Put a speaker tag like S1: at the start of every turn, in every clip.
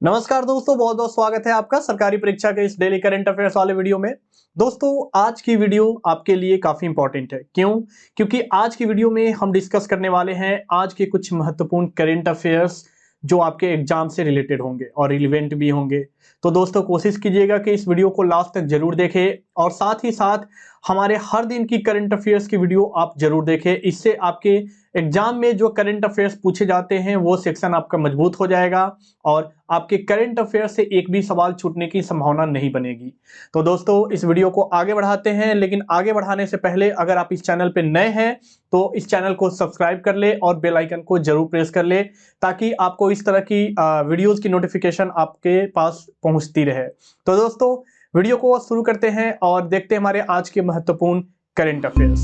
S1: नमस्कार दोस्तों, बहुत बहुत स्वागत है आपका सरकारी परीक्षा के इस डेली करंट अफेयर्स वाले वीडियो में। दोस्तों, आज की वीडियो आपके लिए काफी इंपॉर्टेंट है। क्यों? क्योंकि आज की वीडियो में हम डिस्कस करने वाले हैं आज के कुछ महत्वपूर्ण करंट अफेयर्स जो आपके एग्जाम से रिलेटेड होंगे और रिलेवेंट भी होंगे। तो दोस्तों, कोशिश कीजिएगा कि इस वीडियो को लास्ट तक जरूर देखें और साथ ही साथ हमारे हर दिन की करंट अफेयर्स की वीडियो आप जरूर देखें। इससे आपके एग्जाम में जो करंट अफेयर्स पूछे जाते हैं वो सेक्शन आपका मजबूत हो जाएगा और आपके करंट अफेयर से एक भी सवाल छूटने की संभावना नहीं बनेगी। तो दोस्तों, इस वीडियो को आगे बढ़ाते हैं, लेकिन आगे बढ़ाने से पहले अगर आप इस चैनल पे नए हैं तो इस चैनल को सब्सक्राइब कर ले और बेल आइकन को जरूर प्रेस कर ले ताकि आपको इस तरह की वीडियोस की नोटिफिकेशन आपके पास पहुंचती रहे। तो दोस्तों, वीडियो को शुरू करते हैं और देखते हैं हमारे आज के महत्वपूर्ण करंट अफेयर्स।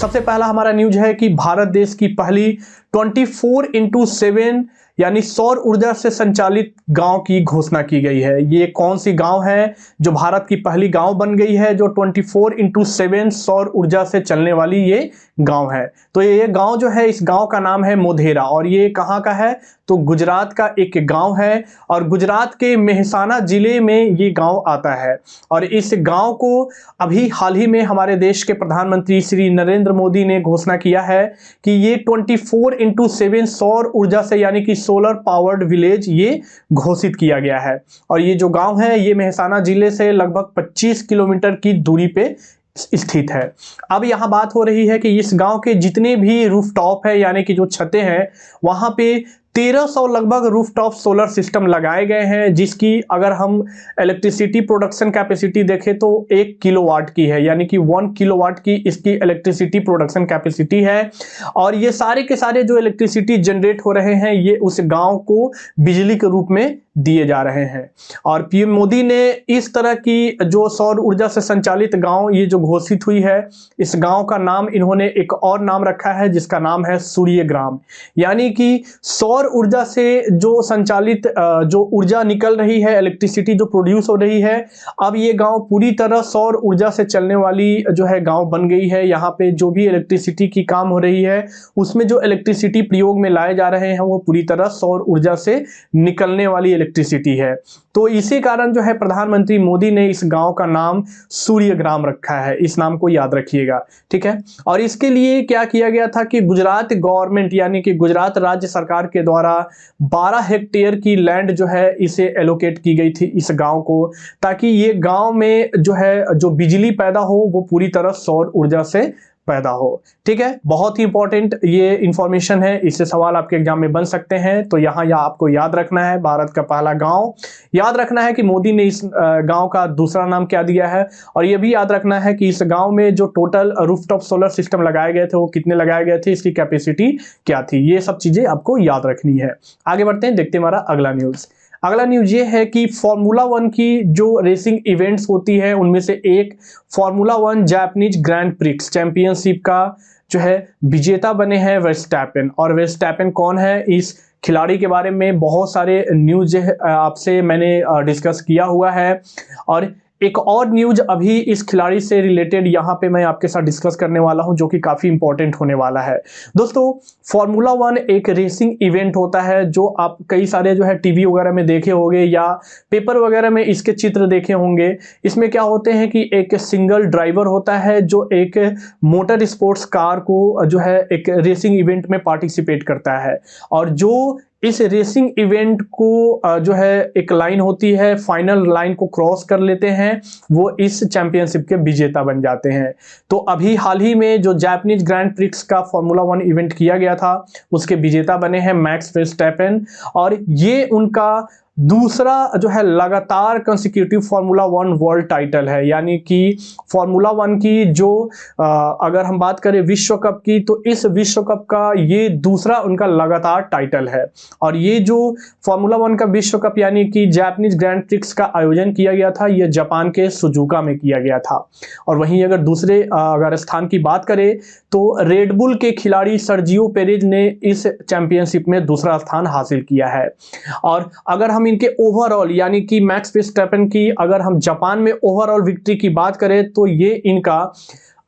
S1: सबसे पहला हमारा न्यूज है कि भारत देश की पहली 24x7 यानी सौर ऊर्जा से संचालित गांव की घोषणा की गई है। ये कौन सी गांव है जो भारत की पहली गांव बन गई है जो 24x7 सौर ऊर्जा से चलने वाली ये गांव है? तो ये गांव जो है, इस गांव का नाम है मोढेरा और ये कहां का है? तो गुजरात का एक गांव है और गुजरात के मेहसाना जिले में ये गांव आता है। और इस गांव को अभी हाल ही में हमारे देश के प्रधानमंत्री श्री नरेंद्र मोदी ने घोषणा किया है कि ये 24x7 सौर ऊर्जा से यानी कि सोलर पावर्ड विलेज ये घोषित किया गया है। और ये जो गांव है ये मेहसाना जिले से लगभग 25 किलोमीटर की दूरी पे स्थित है। अब यहां बात हो रही है कि इस गांव के जितने भी रूफटॉप है यानी कि जो छतें हैं वहां पे 1300 लगभग रूफटॉप सोलर सिस्टम लगाए गए हैं, जिसकी अगर हम इलेक्ट्रिसिटी प्रोडक्शन कैपेसिटी देखें तो 1 किलोवाट की है, यानी कि 1 किलोवाट की इसकी इलेक्ट्रिसिटी प्रोडक्शन कैपेसिटी है। और ये सारे के सारे जो इलेक्ट्रिसिटी जनरेट हो रहे हैं ये उस गांव को बिजली के रूप में दिए जा रहे हैं। और पीएम मोदी ने इस तरह की जो सौर ऊर्जा से संचालित गांव ये जो घोषित हुई है, इस गांव का नाम इन्होंने एक और नाम रखा है जिसका नाम है सूर्यग्राम। यानी कि सौर ऊर्जा से जो संचालित जो ऊर्जा निकल रही है, इलेक्ट्रिसिटी जो प्रोड्यूस हो रही है, अब ये गांव पूरी तरह सौर ऊर्जा से चलने वाली जो है गांव बन गई है। यहाँ पे जो भी इलेक्ट्रिसिटी की काम हो रही है उसमें जो इलेक्ट्रिसिटी प्रयोग में लाए जा रहे हैं वो पूरी तरह सौर ऊर्जा से निकलने वाली इलेक्ट्रिसिटी है। तो इसी कारण जो है प्रधानमंत्री मोदी ने इस गांव का नाम सूर्यग्राम रखा है। इस नाम को याद रखिएगा, ठीक है। और इसके लिए क्या किया गया था कि गुजरात गवर्नमेंट यानी कि गुजरात राज्य सरकार के द्वारा 12 हेक्टेयर की लैंड जो है इसे एलोकेट की गई थी इस गांव को, ताकि ये गांव में जो है जो बिजली पैदा हो वो पूरी तरह सौर ऊर्जा से पैदा हो। ठीक है, बहुत ही इंपॉर्टेंट ये इंफॉर्मेशन है, इससे सवाल आपके एग्जाम में बन सकते हैं। तो यहाँ या आपको याद रखना है भारत का पहला गांव, याद रखना है कि मोदी ने इस गांव का दूसरा नाम क्या दिया है, और ये भी याद रखना है कि इस गांव में जो टोटल रूफटॉप सोलर सिस्टम लगाए गए थे वो कितने लगाए गए थे, इसकी कैपेसिटी क्या थी। ये सब चीजें आपको याद रखनी है। आगे बढ़ते हैं, देखते हैं हमारा अगला न्यूज। अगला न्यूज ये है कि फॉर्मूला 1 की जो रेसिंग इवेंट्स होती है उनमें से एक formula 1 Japanese grand prix championship का जो है विजेता बने हैं वर्स्टैपेन। और वर्स्टैपेन कौन है, इस खिलाड़ी के बारे में बहुत सारे न्यूज आपसे मैंने डिस्कस किया हुआ है। और एक और न्यूज अभी इस खिलाड़ी से रिलेटेड यहाँ पे मैं आपके साथ डिस्कस करने वाला हूँ जो कि काफी इंपॉर्टेंट होने वाला है। दोस्तों, फॉर्मूला 1 एक रेसिंग इवेंट होता है जो आप कई सारे जो है टीवी वगैरह में देखे होंगे या पेपर वगैरह में इसके चित्र देखे होंगे। इसमें क्या होते हैं कि एक सिंगल ड्राइवर होता है जो एक मोटर स्पोर्ट्स कार को जो है एक रेसिंग इवेंट में पार्टिसिपेट करता है, और जो इस रेसिंग इवेंट को जो है एक लाइन होती है, फाइनल लाइन को क्रॉस कर लेते हैं, वो इस चैंपियनशिप के विजेता बन जाते हैं। तो अभी हाल ही में जो जापानीज ग्रैंड प्रिक्स का फॉर्मूला 1 इवेंट किया गया था उसके विजेता बने हैं मैक्स वर्स्टैपेन, और ये उनका दूसरा जो है लगातार कंसेक्यूटिव फॉर्मूला 1 वर्ल्ड टाइटल है। यानी कि फॉर्मूला 1 की जो अगर हम बात करें विश्व कप की, तो इस विश्व कप का ये दूसरा उनका लगातार टाइटल है। और ये जो फॉर्मूला 1 का विश्व कप यानी कि जापानीज ग्रैंड प्रिक्स का आयोजन किया गया था, ये जापान के सुजुका में किया गया था। और वहीं अगर दूसरे अगर स्थान की बात करें तो रेडबुल के खिलाड़ी सर्जियो पेरेज ने इस चैंपियनशिप में दूसरा स्थान हासिल किया है। और अगर हम इनके ओवरऑल यानी कि मैक्स वर्स्टैपेन की अगर हम जापान में ओवरऑल विक्ट्री की बात करें तो ये इनका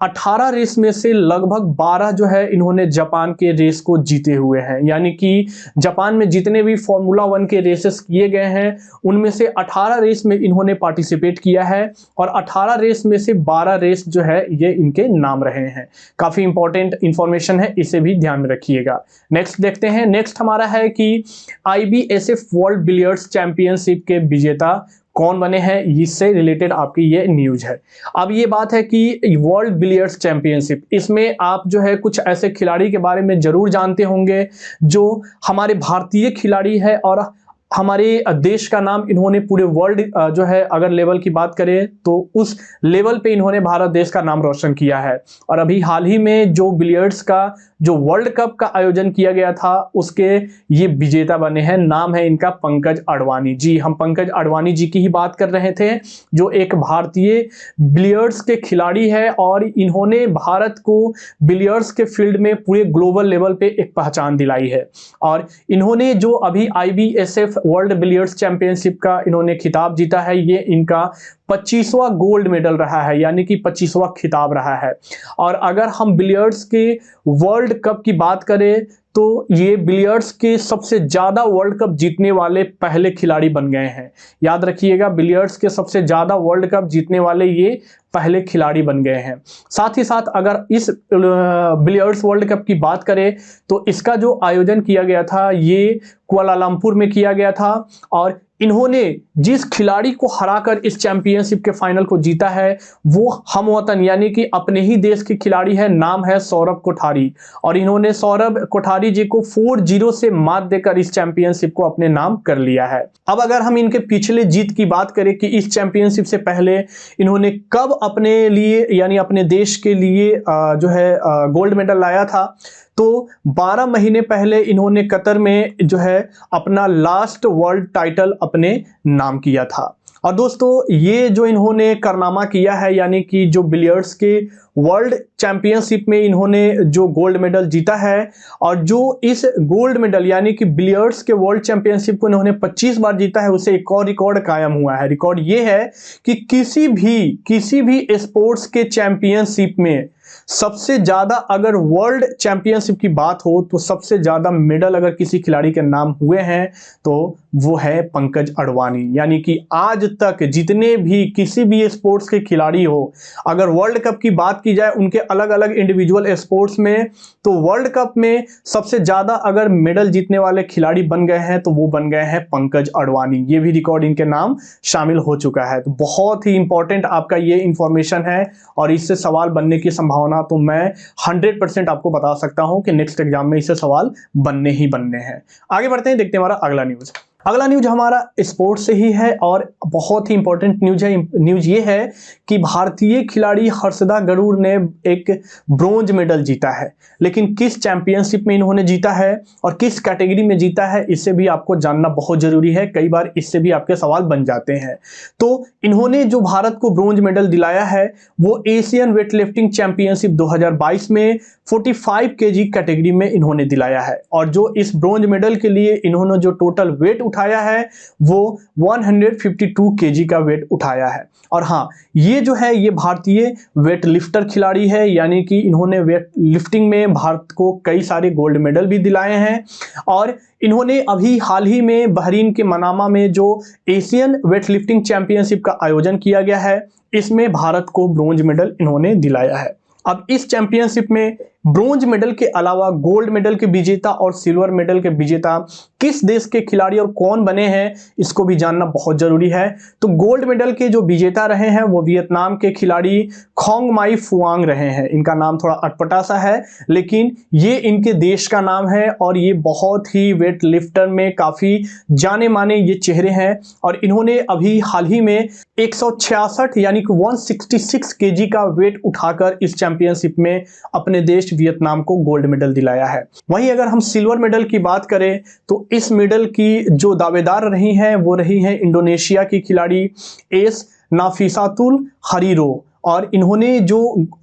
S1: 18 रेस में से लगभग 12 जो है इन्होंने जापान के रेस को जीते हुए हैं। यानी कि जापान में जितने भी फॉर्मूला 1 के रेसेस किए गए हैं उनमें से 18 रेस में इन्होंने पार्टिसिपेट किया है और 18 रेस में से 12 रेस जो है ये इनके नाम रहे हैं। काफी इंपॉर्टेंट इंफॉर्मेशन है, इसे भी ध्यान में रखिएगा। नेक्स्ट देखते हैं। नेक्स्ट हमारा है कि IBSF वर्ल्ड बिलियर्ड्स चैंपियनशिप के विजेता कौन बने हैं, इससे रिलेटेड आपकी ये न्यूज है। अब ये बात है कि वर्ल्ड बिलियर्ड्स चैंपियनशिप, इसमें आप जो है कुछ ऐसे खिलाड़ी के बारे में जरूर जानते होंगे जो हमारे भारतीय खिलाड़ी है और हमारे देश का नाम इन्होंने पूरे वर्ल्ड जो है अगर लेवल की बात करें तो उस लेवल पे इन्होंने भारत देश का नाम रोशन किया है। और अभी हाल ही में जो बिलियर्ड्स का जो वर्ल्ड कप का आयोजन किया गया था उसके ये विजेता बने हैं। नाम है इनका पंकज अडवाणी जी। हम पंकज अडवाणी जी की ही बात कर रहे थे जो एक भारतीय बिलियर्ड्स के खिलाड़ी है और इन्होंने भारत को बिलियर्ड्स के फील्ड में पूरे ग्लोबल लेवल पे एक पहचान दिलाई है। और इन्होंने जो अभी IBSF वर्ल्ड बिलियर्ड्स चैंपियनशिप का इन्होंने खिताब जीता है, ये इनका 25वां गोल्ड मेडल रहा है, यानी कि 25वां खिताब रहा है। और अगर हम बिलियर्ड्स के वर्ल्ड कप की बात करें तो ये बिलियर्ड्स के सबसे ज्यादा वर्ल्ड कप जीतने वाले पहले खिलाड़ी बन गए हैं। याद रखिएगा, बिलियर्ड्स के सबसे ज्यादा वर्ल्ड कप जीतने वाले ये पहले खिलाड़ी बन गए हैं। साथ ही साथ अगर इस बिलियर्ड्स वर्ल्ड कप की बात करें तो इसका जो आयोजन किया गया था ये कुआलालंपुर में किया गया था और इन्होंने जिस खिलाड़ी को हराकर इस चैंपियनशिप के फाइनल को जीता है वो हमवतन यानी कि अपने ही देश के खिलाड़ी है, नाम है सौरभ कोठारी। और इन्होंने सौरभ कोठारी जी को 4-0 से मात देकर इस चैंपियनशिप को अपने नाम कर लिया है। अब अगर हम इनके पिछले जीत की बात करें कि इस चैंपियनशिप से पहले इन्होंने कब अपने लिए यानी अपने देश के लिए जो है गोल्ड मेडल लाया था, तो 12 महीने पहले इन्होंने कतर में जो है अपना लास्ट वर्ल्ड टाइटल अपने नाम किया था। और दोस्तों ये जो इन्होंने कारनामा किया है यानी कि जो बिलियर्ड्स के वर्ल्ड चैंपियनशिप में इन्होंने जो गोल्ड मेडल जीता है और जो इस गोल्ड मेडल यानी कि बिलियर्ड्स के वर्ल्ड चैंपियनशिप को इन्होंने 25 बार जीता है, उसे एक और रिकॉर्ड कायम हुआ है। रिकॉर्ड ये है कि किसी भी स्पोर्ट्स के चैंपियनशिप में सबसे ज्यादा अगर वर्ल्ड चैंपियनशिप की बात हो तो सबसे ज्यादा मेडल अगर किसी खिलाड़ी के नाम हुए हैं तो वो है पंकज अडवाणी। यानी कि आज तक जितने भी किसी भी स्पोर्ट्स के खिलाड़ी हो, अगर वर्ल्ड कप की बात की जाए उनके अलग अलग इंडिविजुअल स्पोर्ट्स में, तो वर्ल्ड कप में सबसे ज्यादा अगर मेडल जीतने वाले खिलाड़ी बन गए हैं तो वो बन गए हैं पंकज अडवाणी। ये भी रिकॉर्ड इनके नाम शामिल हो चुका है। तो बहुत ही इंपॉर्टेंट आपका ये इंफॉर्मेशन है और इससे सवाल बनने की संभावना तो मैं 100% आपको बता सकता हूं कि नेक्स्ट एग्जाम में इससे सवाल बनने ही बनने हैं। आगे बढ़ते हैं, देखते हैं हमारा अगला न्यूज। अगला न्यूज हमारा स्पोर्ट्स से ही है और बहुत ही इंपॉर्टेंट न्यूज है। न्यूज ये है कि भारतीय खिलाड़ी हर्षदा गरुड़ ने एक ब्रोंज मेडल जीता है, लेकिन किस चैंपियनशिप में इन्होंने जीता है और किस कैटेगरी में जीता है इससे भी आपको जानना बहुत जरूरी है। कई बार इससे भी आपके सवाल बन जाते हैं। तो इन्होंने जो भारत को ब्रोंज मेडल दिलाया है वो एशियन वेटलिफ्टिंग चैंपियनशिप 2022 में 45 kg कैटेगरी में इन्होंने दिलाया है। और जो इस ब्रोंज मेडल के लिए इन्होंने जो टोटल वेट उठाया है वो 152 kg का वेट उठाया है। और हाँ, ये जो है ये भारतीय वेट लिफ्टर खिलाड़ी है, यानी कि इन्होंने वेट लिफ्टिंग में भारत को कई सारे गोल्ड मेडल भी दिलाए हैं। और इन्होंने अभी हाल ही में बहरीन के मनामा में जो एशियन वेट लिफ्टिंग चैंपियनशिप का आयोजन किया गया है इसमें भारत को ब्रोंज मेडल इन्होंने दिलाया है। अब इस चैंपियनशिप में ब्रोंज मेडल के अलावा गोल्ड मेडल के विजेता और सिल्वर मेडल के विजेता किस देश के खिलाड़ी और कौन बने हैं इसको भी जानना बहुत जरूरी है। तो गोल्ड मेडल के जो विजेता रहे हैं वो वियतनाम के खिलाड़ी खोंग माई फुआंग रहे हैं। इनका नाम थोड़ा अटपटा सा है लेकिन ये इनके देश का नाम है और ये बहुत ही वेट लिफ्टर में काफी जाने माने ये चेहरे हैं। और इन्होंने अभी हाल ही में 166 यानी कि 166 kg का वेट उठाकर इस चैंपियनशिप में अपने देश वियतनाम को गोल्ड मेडल दिलाया है। वहीं अगर हम सिल्वर मेडल की बात करें तो इस मेडल की जो दावेदार रही हैं वो रही हैं इंडोनेशिया की खिलाड़ी एस नाफिसातुल हरीरो। और इन्होंने जो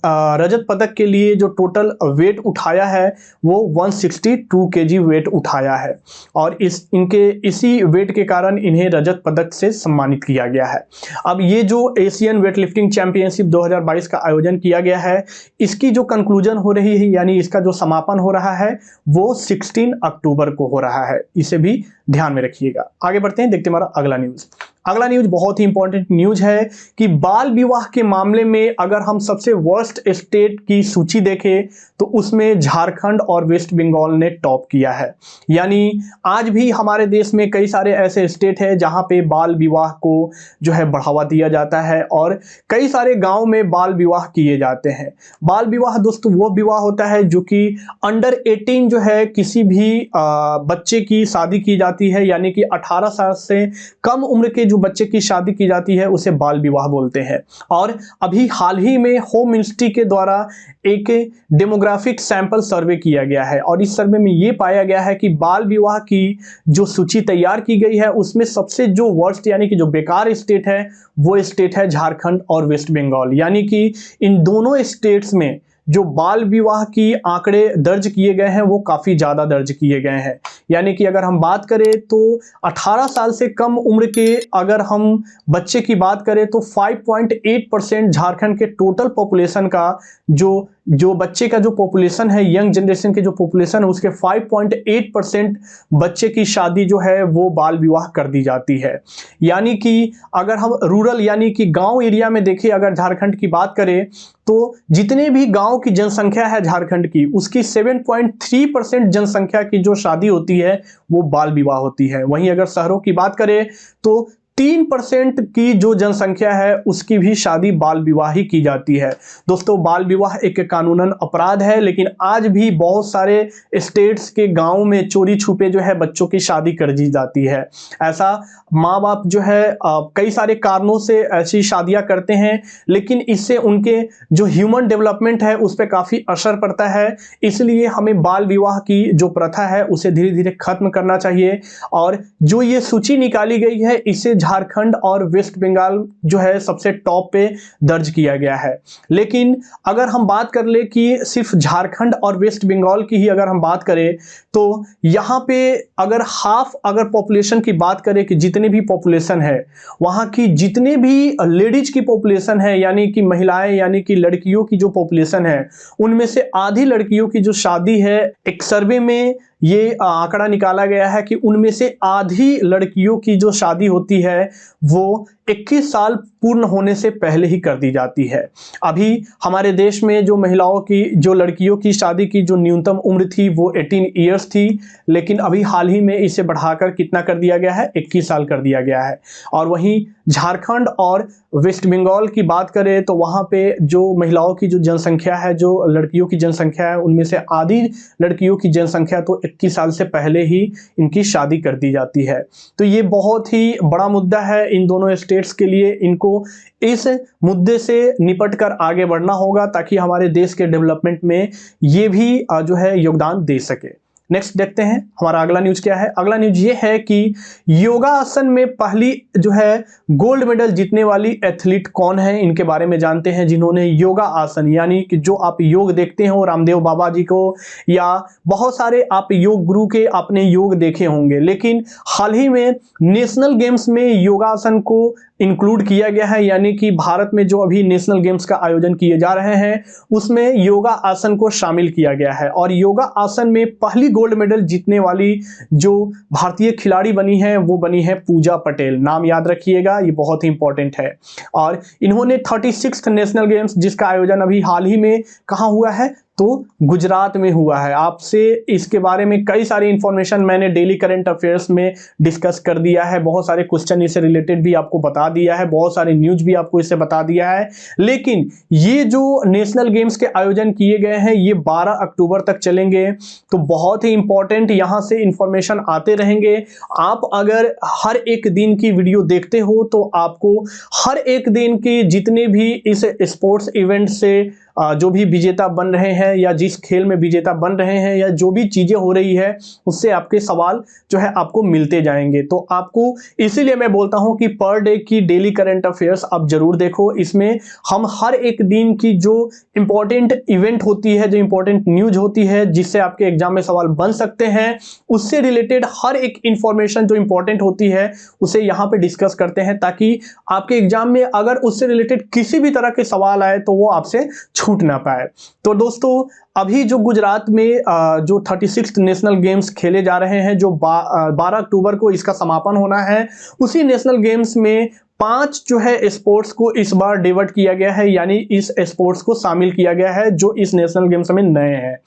S1: रजत पदक के लिए जो टोटल वेट उठाया है वो 162 केजी वेट उठाया है और इनके इसी वेट के कारण इन्हें रजत पदक से सम्मानित किया गया है। अब ये जो एशियन वेटलिफ्टिंग चैंपियनशिप 2022 का आयोजन किया गया है, इसकी जो कंक्लूजन हो रही है यानी इसका जो समापन हो रहा है वो 16 अक्टूबर को हो रहा है, इसे भी ध्यान में रखिएगा। आगे बढ़ते हैं, देखते हैं हमारा अगला न्यूज। अगला न्यूज बहुत ही इंपॉर्टेंट न्यूज है कि बाल विवाह के मामले में अगर हम सबसे वर्स्ट स्टेट की सूची देखें तो उसमें झारखंड और वेस्ट बंगाल ने टॉप किया है। यानी आज भी हमारे देश में कई सारे ऐसे स्टेट हैं जहां पे बाल विवाह को जो है बढ़ावा दिया जाता है और कई सारे गांव में बाल विवाह किए जाते हैं। बाल विवाह दोस्तों वो विवाह होता है जो कि अंडर 18 जो है किसी भी बच्चे की शादी की जाती है, यानी कि 18 साल से कम उम्र के जो बच्चे की शादी की जाती है उसे बाल विवाह बोलते हैं। और अभी हाल ही में होम मिनिस्ट्री के द्वारा एक डेमोग्राफिक सैंपल सर्वे किया गया है और इस सर्वे में ये पाया गया है कि बाल विवाह की जो सूची तैयार की गई है उसमें सबसे जो वर्स्ट यानी कि जो बेकार स्टेट है वो स्टेट है झारखंड और वेस्ट बंगाल। यानी कि इन दोनों स्टेट्स में जो बाल विवाह की आंकड़े दर्ज किए गए हैं वो काफ़ी ज़्यादा दर्ज किए गए हैं। यानी कि अगर हम बात करें तो 18 साल से कम उम्र के अगर हम बच्चे की बात करें तो 5.8% झारखंड के टोटल पॉपुलेशन का जो बच्चे का जो पॉपुलेशन है, यंग जनरेशन के जो पॉपुलेशन है उसके 5.8% बच्चे की शादी जो है वो बाल विवाह कर दी जाती है। यानी कि अगर हम रूरल यानी कि गांव एरिया में देखें, अगर झारखंड की बात करें तो जितने भी गांव की जनसंख्या है झारखंड की उसकी 7.3% जनसंख्या की जो शादी होती है वो बाल विवाह होती है। वहीं अगर शहरों की बात करें तो 3% की जो जनसंख्या है उसकी भी शादी बाल विवाह ही की जाती है। दोस्तों बाल विवाह एक कानूनन अपराध है, लेकिन आज भी बहुत सारे स्टेट्स के गांव में चोरी छुपे जो है बच्चों की शादी कर दी जाती है। ऐसा माँ बाप जो है कई सारे कारणों से ऐसी शादियां करते हैं, लेकिन इससे उनके जो ह्यूमन डेवलपमेंट है उस पर काफ़ी असर पड़ता है। इसलिए हमें बाल विवाह की जो प्रथा है उसे धीरे धीरे खत्म करना चाहिए और जो ये सूची निकाली गई है इसे झारखंड और वेस्ट बंगाल जो है सबसे टॉप पे दर्ज किया गया है। लेकिन अगर हम बात कर ले कि सिर्फ झारखंड और वेस्ट बंगाल की ही अगर हम बात करें तो यहाँ पे अगर पॉपुलेशन की बात करें कि जितने भी पॉपुलेशन है वहाँ की जितने भी लेडीज की पॉपुलेशन है यानी कि महिलाएं यानी कि लड़कियों की जो पॉपुलेशन है उनमें से आधी लड़कियों की जो शादी है, एक सर्वे में ये आंकड़ा निकाला गया है कि उनमें से आधी लड़कियों की जो शादी होती है वो 21 साल पूर्ण होने से पहले ही कर दी जाती है। अभी हमारे देश में जो महिलाओं की जो लड़कियों की शादी की जो न्यूनतम उम्र थी वो 18 ईयर्स थी, लेकिन अभी हाल ही में इसे बढ़ाकर कितना कर दिया गया है, 21 साल कर दिया गया है। और वहीं झारखंड और वेस्ट बंगाल की बात करें तो वहाँ पे जो महिलाओं की जो जनसंख्या है, जो लड़कियों की जनसंख्या है, उनमें से आधी लड़कियों की जनसंख्या तो 21 साल से पहले ही इनकी शादी कर दी जाती है। तो ये बहुत ही बड़ा मुद्दा है इन दोनों स्टेट्स के लिए। इनको इस मुद्दे से निपट कर आगे बढ़ना होगा ताकि हमारे देश के डेवलपमेंट में ये भी जो है योगदान दे सके। नेक्स्ट देखते हैं हमारा अगला न्यूज क्या है। अगला न्यूज ये है कि योगासन में पहली जो है गोल्ड मेडल जीतने वाली एथलीट कौन है, इनके बारे में जानते हैं। जिन्होंने योगा आसन यानी कि जो आप योग देखते हो रामदेव बाबा जी को या बहुत सारे आप योग गुरु के आपने योग देखे होंगे, लेकिन हाल ही में नेशनल गेम्स में योगासन को इंक्लूड किया गया है। यानी कि भारत में जो अभी नेशनल गेम्स का आयोजन किए जा रहे हैं उसमें योगा आसन को शामिल किया गया है और योगा आसन में पहली गोल्ड मेडल जीतने वाली जो भारतीय खिलाड़ी बनी है वो बनी है पूजा पटेल। नाम याद रखिएगा, ये बहुत ही इंपॉर्टेंट है। और इन्होंने 36th नेशनल गेम्स जिसका आयोजन अभी हाल ही में कहाँ हुआ है तो गुजरात में हुआ है। आपसे इसके बारे में कई सारी इंफॉर्मेशन मैंने डेली करंट अफेयर्स में डिस्कस कर दिया है, बहुत सारे क्वेश्चन इससे रिलेटेड भी आपको बता दिया है, बहुत सारे न्यूज भी आपको इससे बता दिया है। लेकिन ये जो नेशनल गेम्स के आयोजन किए गए हैं ये 12 अक्टूबर तक चलेंगे, तो बहुत ही इंपॉर्टेंट यहाँ से इंफॉर्मेशन आते रहेंगे। आप अगर हर एक दिन की वीडियो देखते हो तो आपको हर एक दिन के जितने भी इस स्पोर्ट्स इवेंट से जो भी विजेता बन रहे हैं या जिस खेल में विजेता बन रहे हैं या जो भी चीजें हो रही है उससे आपके सवाल जो है आपको मिलते जाएंगे। तो आपको इसीलिए मैं बोलता हूं कि पर डे की डेली करंट अफेयर्स आप जरूर देखो। इसमें हम हर एक दिन की जो इंपॉर्टेंट इवेंट होती है, जो इंपॉर्टेंट न्यूज होती है जिससे आपके एग्जाम में सवाल बन सकते हैं, उससे रिलेटेड हर एक इंफॉर्मेशन जो इंपॉर्टेंट होती है उसे यहां पे डिस्कस करते हैं, ताकि आपके एग्जाम में अगर उससे रिलेटेड किसी भी तरह के सवाल आए तो वो आपसे छूट ना पाए। तो दोस्तों अभी जो गुजरात में जो 36th नेशनल गेम्स खेले जा रहे हैं, जो 12 अक्टूबर को इसका समापन होना है, उसी नेशनल गेम्स में 5 जो है स्पोर्ट्स को इस बार डिवर्ट किया गया है, यानी इस स्पोर्ट्स को शामिल किया गया है जो इस नेशनल गेम्स में नए हैं।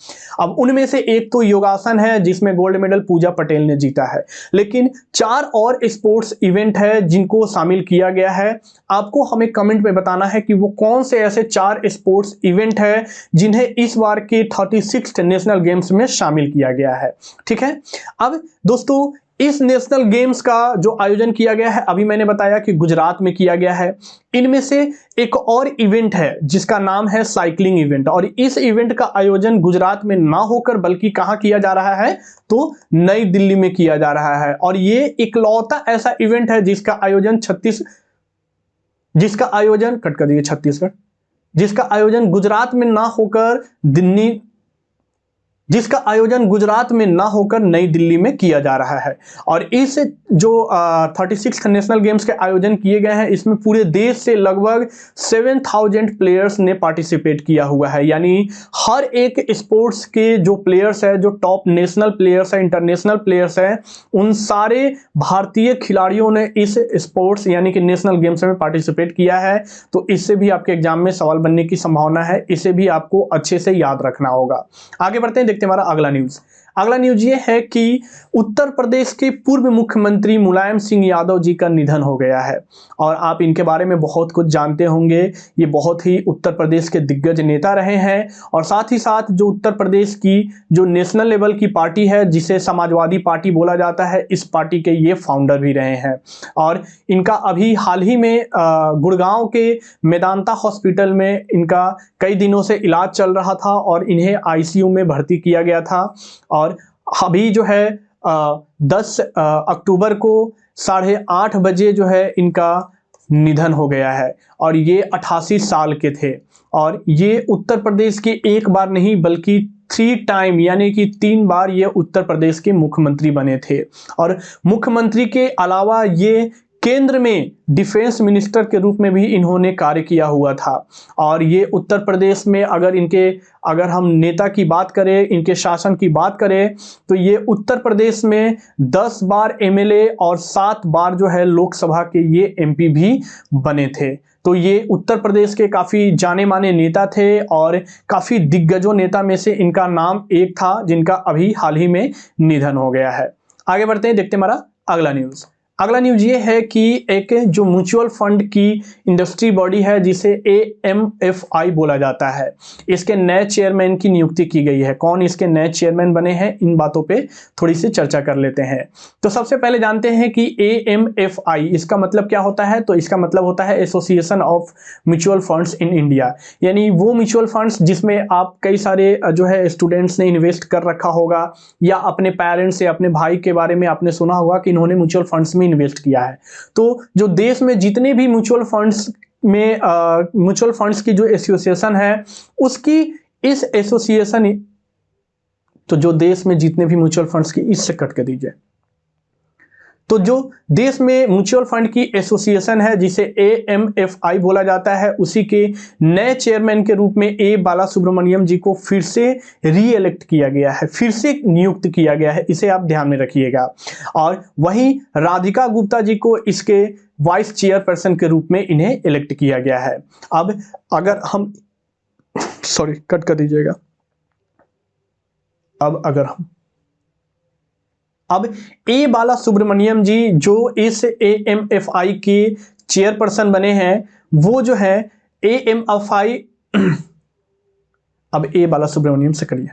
S1: अब उनमें से एक तो योगासन है जिसमें गोल्ड मेडल पूजा पटेल ने जीता है, लेकिन 4 और स्पोर्ट्स इवेंट है जिनको शामिल किया गया है। आपको हमें कमेंट में बताना है कि वो कौन से ऐसे 4 स्पोर्ट्स इवेंट है जिन्हें इस बार के 36th नेशनल गेम्स में शामिल किया गया है। ठीक है, अब दोस्तों इस नेशनल गेम्स का जो आयोजन किया गया है, अभी मैंने बताया कि गुजरात में किया गया है। इनमें से एक और इवेंट है जिसका नाम है साइकिलिंग इवेंट, और इस इवेंट का आयोजन गुजरात में ना होकर बल्कि कहां किया जा रहा है, तो नई दिल्ली में किया जा रहा है। और ये इकलौता ऐसा इवेंट है जिसका आयोजन छत्तीसगढ़, जिसका आयोजन गुजरात में ना होकर नई दिल्ली में किया जा रहा है। और इस जो 36th नेशनल गेम्स के आयोजन किए गए हैं, इसमें पूरे देश से लगभग 7000 प्लेयर्स ने पार्टिसिपेट किया हुआ है। यानी हर एक स्पोर्ट्स के जो प्लेयर्स है, जो टॉप नेशनल प्लेयर्स है, इंटरनेशनल प्लेयर्स है, उन सारे भारतीय खिलाड़ियों ने इस स्पोर्ट्स यानी कि नेशनल गेम्स में पार्टिसिपेट किया है। तो इससे भी आपके एग्जाम में सवाल बनने की संभावना है, इसे भी आपको अच्छे से याद रखना होगा। आगे बढ़ते हैं, देखते हैं हमारा अगला न्यूज ये है कि उत्तर प्रदेश के पूर्व मुख्यमंत्री मुलायम सिंह यादव जी का निधन हो गया है। और आप इनके बारे में बहुत कुछ जानते होंगे। ये बहुत ही उत्तर प्रदेश के दिग्गज नेता रहे हैं, और साथ ही साथ जो उत्तर प्रदेश की जो नेशनल लेवल की पार्टी है जिसे समाजवादी पार्टी बोला जाता है, इस पार्टी के ये फाउंडर भी रहे हैं। और इनका अभी हाल ही में गुड़गांव के मेदांता हॉस्पिटल में इनका कई दिनों से इलाज चल रहा था और इन्हें आईसीयू में भर्ती किया गया था। और अभी जो है 10 अक्टूबर को 8:30 बजे जो है इनका निधन हो गया है, और ये 88 साल के थे। और ये उत्तर प्रदेश के एक बार नहीं बल्कि 3 टाइम यानी कि 3 बार ये उत्तर प्रदेश के मुख्यमंत्री बने थे। और मुख्यमंत्री के अलावा ये केंद्र में डिफेंस मिनिस्टर के रूप में भी इन्होंने कार्य किया हुआ था। और ये उत्तर प्रदेश में अगर हम नेता की बात करें, इनके शासन की बात करें, तो ये उत्तर प्रदेश में 10 बार एमएलए और 7 बार जो है लोकसभा के ये एमपी भी बने थे। तो ये उत्तर प्रदेश के काफ़ी जाने माने नेता थे, और काफ़ी दिग्गजों नेता में से इनका नाम एक था जिनका अभी हाल ही में निधन हो गया है। आगे बढ़ते हैं, देखते हैं हमारा अगला न्यूज ये है कि एक जो म्यूचुअल फंड की इंडस्ट्री बॉडी है जिसे AMFI बोला जाता है, इसके नए चेयरमैन की नियुक्ति की गई है। कौन इसके नए चेयरमैन बने हैं, इन बातों पे थोड़ी सी चर्चा कर लेते हैं। तो सबसे पहले जानते हैं कि AMFI इसका मतलब क्या होता है। तो इसका मतलब होता है association of mutual funds in India, यानी वो म्यूचुअल फंड्स जिसमें आप कई सारे जो है स्टूडेंट्स ने इन्वेस्ट कर रखा होगा, या अपने पेरेंट्स या अपने भाई के बारे में आपने सुना होगा कि इन्होंने म्यूचुअल फंड्स में इन्वेस्ट किया है। तो जो देश में जितने भी म्यूचुअल फंड्स की जो एसोसिएशन है, उसकी इस एसोसिएशन तो जो देश में जितने भी म्यूचुअल फंड्स की, इससे कट कर दीजिए, तो जो देश में म्यूचुअल फंड की एसोसिएशन है जिसे AMFI बोला जाता है, उसी के नए चेयरमैन के रूप में A बालासुब्रमण्यम जी को फिर से रीइलेक्ट किया गया है, फिर से नियुक्त किया गया है, इसे आप ध्यान में रखिएगा। और वहीं राधिका गुप्ता जी को इसके वाइस चेयरपर्सन के रूप में इन्हें इलेक्ट किया गया है। अब अगर हम कट कर दीजिएगा। अब A बालासुब्रमण्यम जी जो इस AMFI के चेयरपर्सन बने हैं, वो जो है AMFI अब A बालासुब्रमण्यम से करिए।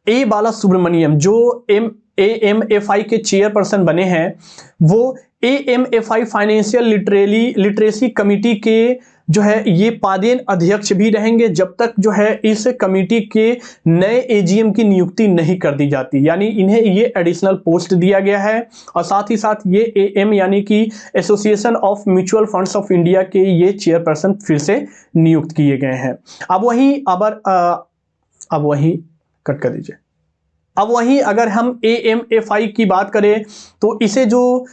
S1: ए बाला सुब्रमण्यम जो AMFI के चेयरपर्सन बने हैं, वो AMFI फाइनेंशियल लिटरेसी कमिटी के जो है ये पादेन अध्यक्ष भी रहेंगे जब तक जो है इस कमिटी के नए AGM की नियुक्ति नहीं कर दी जाती। यानी इन्हें ये एडिशनल पोस्ट दिया गया है और साथ ही साथ ये AM यानी कि association of mutual funds of India के ये चेयरपर्सन फिर से नियुक्त किए गए हैं। अब वहीं कट कर दीजिए। अब वहीं अगर हम AMFI की बात करें तो इसे जो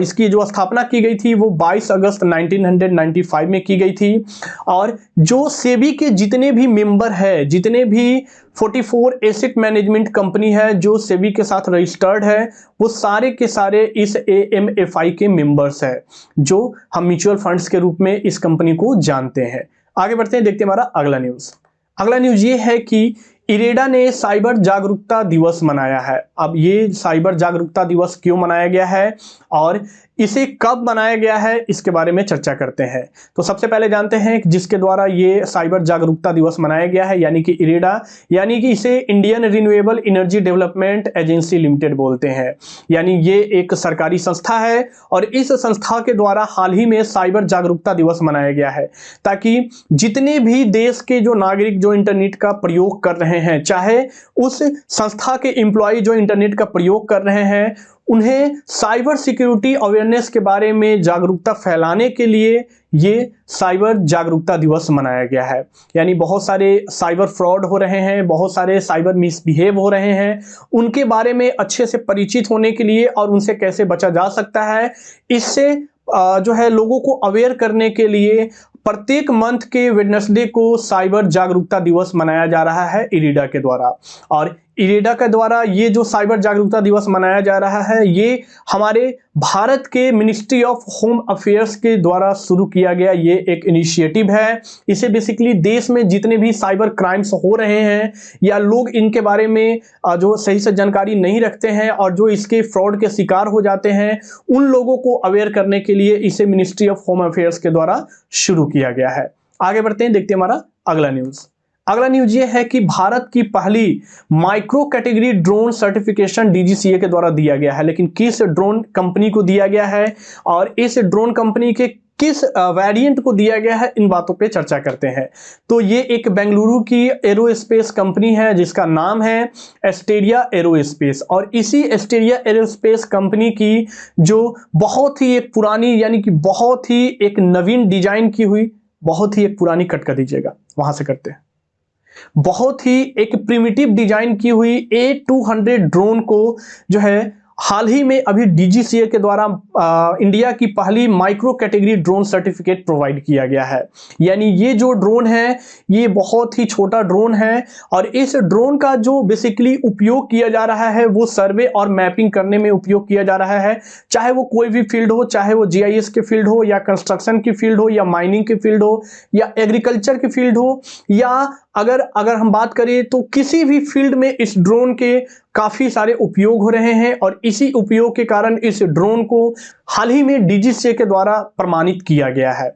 S1: इसकी जो स्थापना की गई थी वो 22 अगस्त 1995 में की गई थी और जो सेबी के जितने भी मेंबर है, जितने भी 44 एसेट मैनेजमेंट कंपनी है जो सेबी के साथ रजिस्टर्ड है, वो सारे के सारे इस AMFI के मेंबर्स है जो हम म्यूचुअल फंड्स के रूप में इस कंपनी को जानते हैं। आगे बढ़ते हैं, देखते हैं हमारा अगला न्यूज। अगला न्यूज ये है कि इरेडा ने साइबर जागरूकता दिवस मनाया है। अब ये साइबर जागरूकता दिवस क्यों मनाया गया है और इसे कब मनाया गया है, इसके बारे में चर्चा करते हैं। तो सबसे पहले जानते हैं कि जिसके द्वारा ये साइबर जागरूकता दिवस मनाया गया है यानी कि इरेडा, यानी कि इसे Indian renewable energy development agency limited बोलते हैं। यानी ये एक सरकारी संस्था है और इस संस्था के द्वारा हाल ही में साइबर जागरूकता दिवस मनाया गया है ताकि जितने भी देश के जो नागरिक जो इंटरनेट का प्रयोग कर रहे हैं, चाहे उस संस्था के एम्प्लॉय जो इंटरनेट का प्रयोग कर रहे हैं, उन्हें साइबर सिक्योरिटी अवेयरनेस के बारे में जागरूकता फैलाने के लिए ये साइबर जागरूकता दिवस मनाया गया है। यानी बहुत सारे साइबर फ्रॉड हो रहे हैं, बहुत सारे साइबर मिसबिहेव हो रहे हैं, उनके बारे में अच्छे से परिचित होने के लिए और उनसे कैसे बचा जा सकता है, इससे जो है लोगों को अवेयर करने के लिए प्रत्येक मंथ के वेडनेसडे को साइबर जागरूकता दिवस मनाया जा रहा है इरेडा के द्वारा। और इरेडा के द्वारा ये जो साइबर जागरूकता दिवस मनाया जा रहा है ये हमारे भारत के मिनिस्ट्री ऑफ होम अफेयर्स के द्वारा शुरू किया गया ये एक इनिशिएटिव है। इसे बेसिकली देश में जितने भी साइबर क्राइम्स हो रहे हैं या लोग इनके बारे में जो सही से जानकारी नहीं रखते हैं और जो इसके फ्रॉड के शिकार हो जाते हैं, उन लोगों को अवेयर करने के लिए इसे मिनिस्ट्री ऑफ होम अफेयर्स के द्वारा शुरू किया गया है। आगे बढ़ते हैं, देखते हैं हमारा अगला न्यूज। अगला न्यूज ये है कि भारत की पहली micro category drone certification DGCA के द्वारा दिया गया है। लेकिन किस ड्रोन कंपनी को दिया गया है और इस ड्रोन कंपनी के किस वेरिएंट को दिया गया है, इन बातों पे चर्चा करते हैं। तो ये एक बेंगलुरु की एरोस्पेस कंपनी है जिसका नाम है एस्टेरिया एरोस्पेस और इसी एस्टेरिया एरोस्पेस कंपनी की जो बहुत ही एक पुरानी यानी कि बहुत ही एक नवीन डिजाइन की हुई, बहुत ही एक पुरानी कट कर दीजिएगा, वहां से करते हैं, बहुत ही एक प्रिमिटिव डिजाइन की हुई A200 ड्रोन को जो है हाल ही में अभी DGCA के द्वारा इंडिया की पहली micro category drone certificate provide किया गया है। यानी ये जो ड्रोन है ये बहुत ही छोटा ड्रोन है और इस ड्रोन का जो बेसिकली उपयोग किया जा रहा है वो सर्वे और मैपिंग करने में उपयोग किया जा रहा है। चाहे वो कोई भी फील्ड हो, चाहे वो GIS के फील्ड हो या कंस्ट्रक्शन की फील्ड हो या माइनिंग की फील्ड हो या एग्रीकल्चर की फील्ड हो, या अगर हम बात करें तो किसी भी फील्ड में इस ड्रोन के काफी सारे उपयोग हो रहे हैं और इसी उपयोग के कारण इस ड्रोन को हाल ही में DGCA के द्वारा प्रमाणित किया गया है।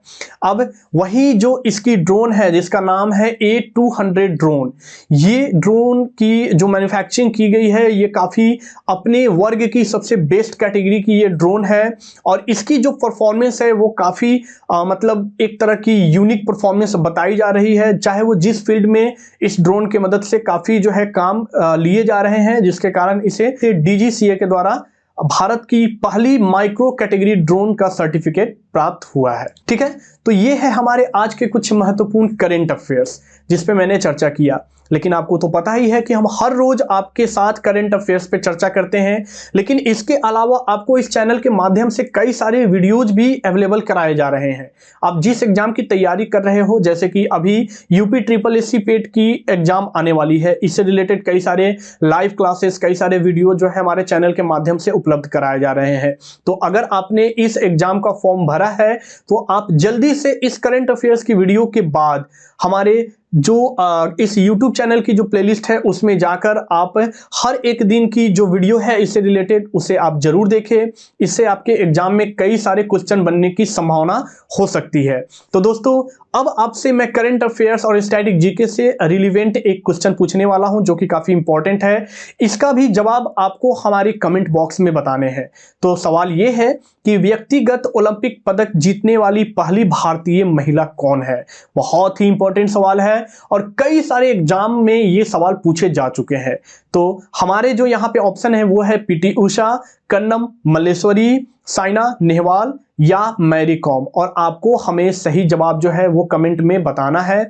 S1: अब वही जो इसकी ड्रोन है जिसका नाम है A200 ड्रोन, ये ड्रोन की जो मैन्युफैक्चरिंग की गई है ये काफी अपने वर्ग की सबसे बेस्ट कैटेगरी की ये ड्रोन है और इसकी जो परफॉर्मेंस है वो काफी मतलब एक तरह की यूनिक परफॉर्मेंस बताई जा रही है। चाहे वो जिस फील्ड में इस ड्रोन की मदद से काफी जो है काम लिए जा रहे हैं, जिसके कारण इसे DGCA के द्वारा भारत की पहली माइक्रो कैटेगरी ड्रोन का सर्टिफिकेट प्राप्त हुआ है। ठीक है, तो ये है हमारे आज के कुछ महत्वपूर्ण करंट अफेयर्स जिस पे मैंने चर्चा किया। लेकिन आपको तो पता ही है कि हम हर रोज आपके साथ करंट अफेयर्स पे चर्चा करते हैं, लेकिन इसके अलावा आपको इस चैनल के माध्यम से कई सारे वीडियोज भी अवेलेबल कराए जा रहे हैं। आप जिस एग्जाम की तैयारी कर रहे हो, जैसे कि अभी UP SSC पेट की एग्जाम आने वाली है, इससे रिलेटेड कई सारे लाइव क्लासेस, कई सारे वीडियो जो है हमारे चैनल के माध्यम से उपलब्ध कराए जा रहे हैं। तो अगर आपने इस एग्जाम का फॉर्म भरा है तो आप जल्दी से इस करंट अफेयर्स की वीडियो के बाद हमारे जो इस YouTube चैनल की जो प्लेलिस्ट है उसमें जाकर आप हर एक दिन की जो वीडियो है इससे रिलेटेड उसे आप जरूर देखें। इससे आपके एग्जाम में कई सारे क्वेश्चन बनने की संभावना हो सकती है। तो दोस्तों अब आपसे मैं करंट अफेयर्स और स्टैटिक जीके से रिलेवेंट एक क्वेश्चन पूछने वाला हूं जो कि काफी इंपॉर्टेंट है। इसका भी जवाब आपको हमारे कमेंट बॉक्स में बताने हैं। तो सवाल यह है कि व्यक्तिगत ओलंपिक पदक जीतने वाली पहली भारतीय महिला कौन है। बहुत ही इंपॉर्टेंट सवाल है और कई सारे एग्जाम में ये सवाल पूछे जा चुके हैं। तो हमारे जो यहाँ पे ऑप्शन है वो है पीटी उषा, कन्नम मल्लेश्वरी, साइना नेहवाल या मैरी कॉम। और आपको हमें सही जवाब जो है वो कमेंट में बताना है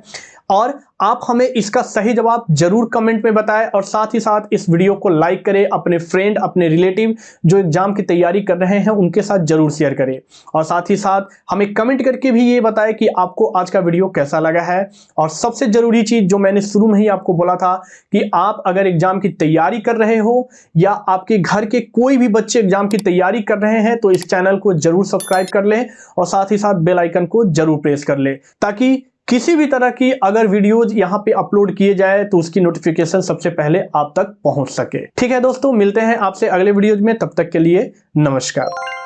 S1: और आप हमें इसका सही जवाब जरूर कमेंट में बताएं और साथ ही साथ इस वीडियो को लाइक करें, अपने फ्रेंड अपने रिलेटिव जो एग्जाम की तैयारी कर रहे हैं उनके साथ जरूर शेयर करें और साथ ही साथ हमें कमेंट करके भी ये बताएं कि आपको आज का वीडियो कैसा लगा है। और सबसे जरूरी चीज जो मैंने शुरू में ही आपको बोला था कि आप अगर एग्जाम की तैयारी कर रहे हो या आपके घर के कोई भी बच्चे एग्जाम की तैयारी कर रहे हैं तो इस चैनल को जरूर सब्सक्राइब कर लें और साथ ही साथ बेल आइकन को जरूर प्रेस कर लें ताकि किसी भी तरह की अगर वीडियोज यहाँ पे अपलोड किए जाए तो उसकी नोटिफिकेशन सबसे पहले आप तक पहुंच सके। ठीक है दोस्तों, मिलते हैं आपसे अगले वीडियोज में, तब तक के लिए नमस्कार।